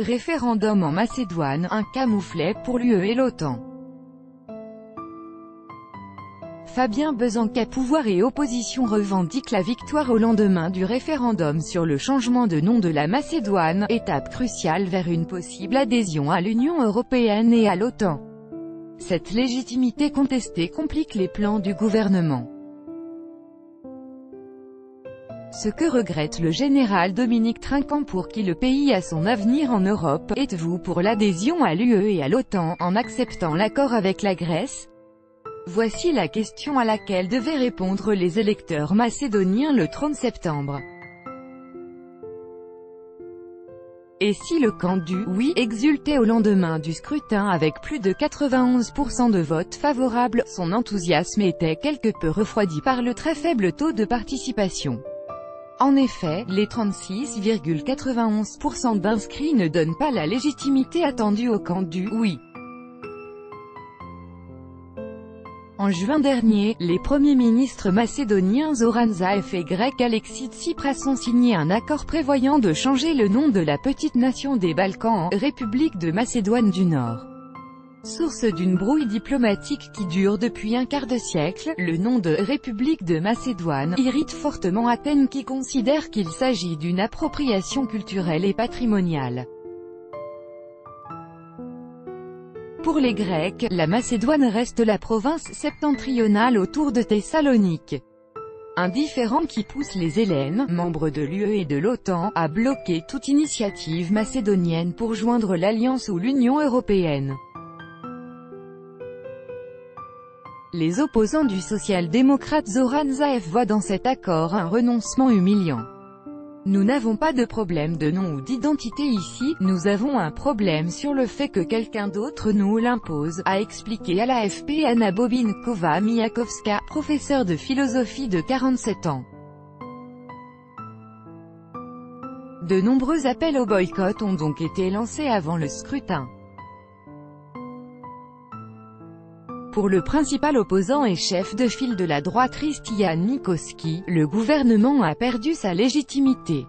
Référendum en Macédoine, un camouflet pour l'UE et l'OTAN. Fabien Bezenca. Pouvoir et opposition revendiquent la victoire au lendemain du référendum sur le changement de nom de la Macédoine, étape cruciale vers une possible adhésion à l'Union européenne et à l'OTAN. Cette légitimité contestée complique les plans du gouvernement. Ce que regrette le général Dominique Trinquant, pour qui le pays a son avenir en Europe. Êtes-vous pour l'adhésion à l'UE et à l'OTAN, en acceptant l'accord avec la Grèce? Voici la question à laquelle devaient répondre les électeurs macédoniens le 30 septembre. Et si le camp du « oui » exultait au lendemain du scrutin avec plus de 91% de votes favorables, son enthousiasme était quelque peu refroidi par le très faible taux de participation. En effet, les 36,91% d'inscrits ne donnent pas la légitimité attendue au camp du « oui ». En juin dernier, les premiers ministres macédoniens Zoran Zaev et grec Alexis Tsipras ont signé un accord prévoyant de changer le nom de la petite nation des Balkans en « République de Macédoine du Nord ». Source d'une brouille diplomatique qui dure depuis un quart de siècle, le nom de « République de Macédoine » irrite fortement Athènes, qui considère qu'il s'agit d'une appropriation culturelle et patrimoniale. Pour les Grecs, la Macédoine reste la province septentrionale autour de Thessalonique. Un différend qui pousse les Hellènes, membres de l'UE et de l'OTAN, à bloquer toute initiative macédonienne pour joindre l'Alliance ou l'Union européenne. Les opposants du social-démocrate Zoran Zaev voient dans cet accord un renoncement humiliant. Nous n'avons pas de problème de nom ou d'identité ici, nous avons un problème sur le fait que quelqu'un d'autre nous l'impose, a expliqué à l'AFP Anna Bobinkova-Mijakowska, professeure de philosophie de 47 ans. De nombreux appels au boycott ont donc été lancés avant le scrutin. Pour le principal opposant et chef de file de la droite Hristijan Mikoski, le gouvernement a perdu sa légitimité.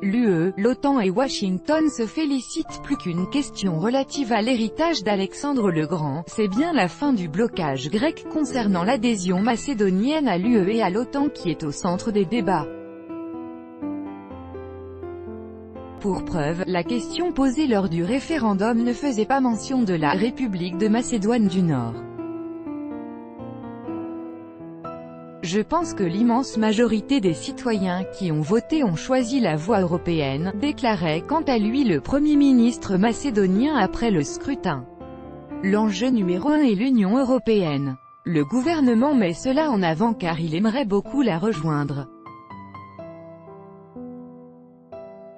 L'UE, l'OTAN et Washington se félicitent. Plus qu'une question relative à l'héritage d'Alexandre le Grand, c'est bien la fin du blocage grec concernant l'adhésion macédonienne à l'UE et à l'OTAN qui est au centre des débats. Pour preuve, la question posée lors du référendum ne faisait pas mention de la République de Macédoine du Nord. Je pense que l'immense majorité des citoyens qui ont voté ont choisi la voie européenne, déclarait quant à lui le Premier ministre macédonien après le scrutin. L'enjeu numéro 1 est l'Union européenne. Le gouvernement met cela en avant car il aimerait beaucoup la rejoindre.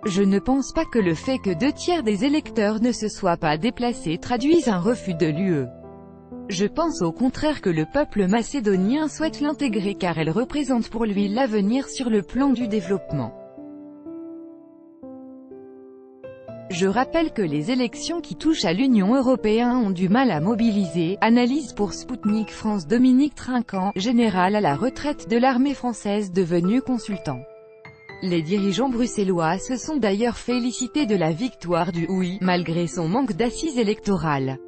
Je ne pense pas que le fait que 2/3 des électeurs ne se soient pas déplacés traduise un refus de l'UE. Je pense au contraire que le peuple macédonien souhaite l'intégrer car elle représente pour lui l'avenir sur le plan du développement. Je rappelle que les élections qui touchent à l'Union européenne ont du mal à mobiliser, analyse pour Sputnik France Dominique Trinquant, général à la retraite de l'armée française devenu consultant. Les dirigeants bruxellois se sont d'ailleurs félicités de la victoire du « oui », malgré son manque d'assises électorales.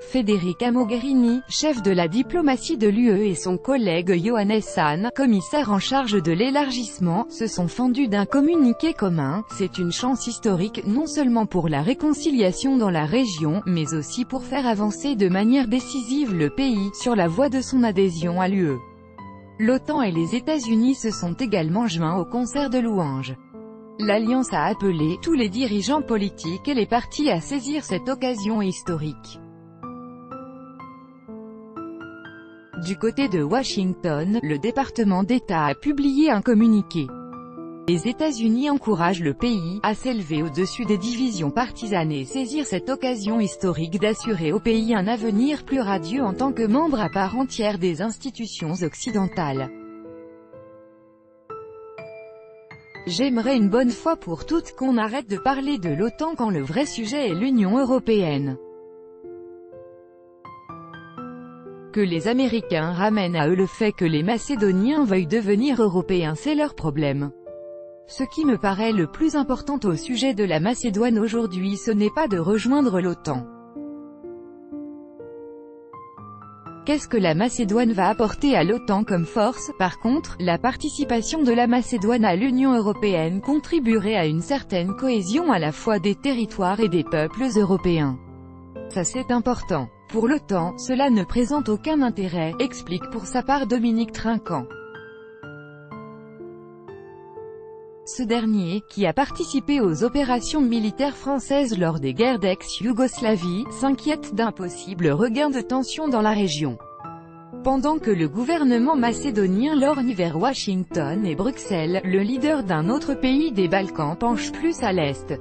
Federica Mogherini, chef de la diplomatie de l'UE, et son collègue Johannes Hahn, commissaire en charge de l'élargissement, se sont fendus d'un communiqué commun. C'est une chance historique, non seulement pour la réconciliation dans la région, mais aussi pour faire avancer de manière décisive le pays sur la voie de son adhésion à l'UE. L'OTAN et les États-Unis se sont également joints au concert de louanges. L'Alliance a appelé tous les dirigeants politiques et les partis à saisir cette occasion historique. Du côté de Washington, le département d'État a publié un communiqué. Les États-Unis encouragent le pays à s'élever au-dessus des divisions partisanes et saisir cette occasion historique d'assurer au pays un avenir plus radieux en tant que membre à part entière des institutions occidentales. J'aimerais une bonne fois pour toutes qu'on arrête de parler de l'OTAN quand le vrai sujet est l'Union européenne. Que les Américains ramènent à eux le fait que les Macédoniens veuillent devenir européens, c'est leur problème. Ce qui me paraît le plus important au sujet de la Macédoine aujourd'hui, ce n'est pas de rejoindre l'OTAN. Qu'est-ce que la Macédoine va apporter à l'OTAN comme force? Par contre, la participation de la Macédoine à l'Union européenne contribuerait à une certaine cohésion à la fois des territoires et des peuples européens. Ça c'est important. Pour l'OTAN, cela ne présente aucun intérêt, explique pour sa part Dominique Trinquant. Ce dernier, qui a participé aux opérations militaires françaises lors des guerres d'ex-Yougoslavie, s'inquiète d'un possible regain de tension dans la région. Pendant que le gouvernement macédonien lorgne vers Washington et Bruxelles, le leader d'un autre pays des Balkans penche plus à l'est.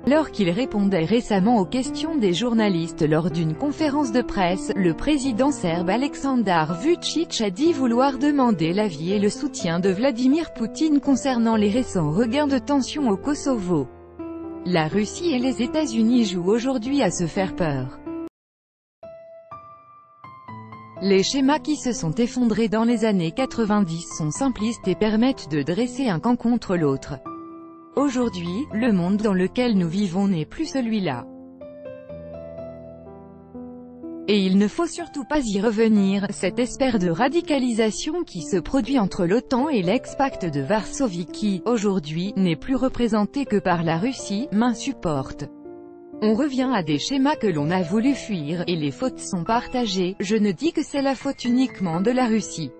Alors qu'il répondait récemment aux questions des journalistes lors d'une conférence de presse, le président serbe Aleksandar Vučić a dit vouloir demander l'avis et le soutien de Vladimir Poutine concernant les récents regains de tension au Kosovo. La Russie et les États-Unis jouent aujourd'hui à se faire peur. Les schémas qui se sont effondrés dans les années 90 sont simplistes et permettent de dresser un camp contre l'autre. Aujourd'hui, le monde dans lequel nous vivons n'est plus celui-là. Et il ne faut surtout pas y revenir, cette espèce de radicalisation qui se produit entre l'OTAN et l'ex-pacte de Varsovie qui, aujourd'hui, n'est plus représenté que par la Russie, m'insupporte. On revient à des schémas que l'on a voulu fuir, et les fautes sont partagées, je ne dis que c'est la faute uniquement de la Russie.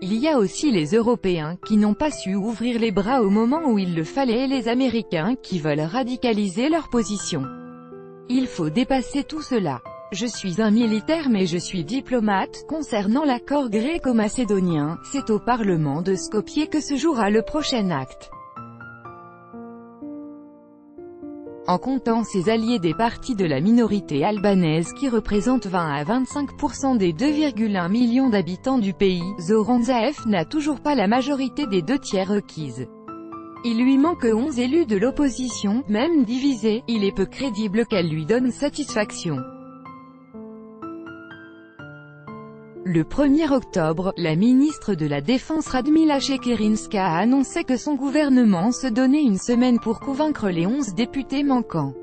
Il y a aussi les Européens, qui n'ont pas su ouvrir les bras au moment où il le fallait et les Américains, qui veulent radicaliser leur position. Il faut dépasser tout cela. Je suis un militaire mais je suis diplomate. Concernant l'accord gréco-macédonien, c'est au Parlement de Skopje que se jouera le prochain acte. En comptant ses alliés des partis de la minorité albanaise qui représentent 20 à 25% des 2,1 millions d'habitants du pays, Zoran Zaev n'a toujours pas la majorité des 2/3 requises. Il lui manque 11 élus de l'opposition, même divisée, il est peu crédible qu'elle lui donne satisfaction. Le 1er octobre, la ministre de la Défense Radmila Shekerinska a annoncé que son gouvernement se donnait une semaine pour convaincre les 11 députés manquants.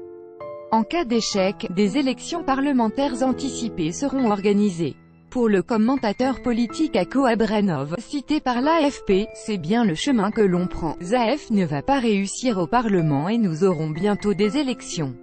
En cas d'échec, des élections parlementaires anticipées seront organisées. Pour le commentateur politique Ako Abranov, cité par l'AFP, c'est bien le chemin que l'on prend. Zaev ne va pas réussir au Parlement et nous aurons bientôt des élections.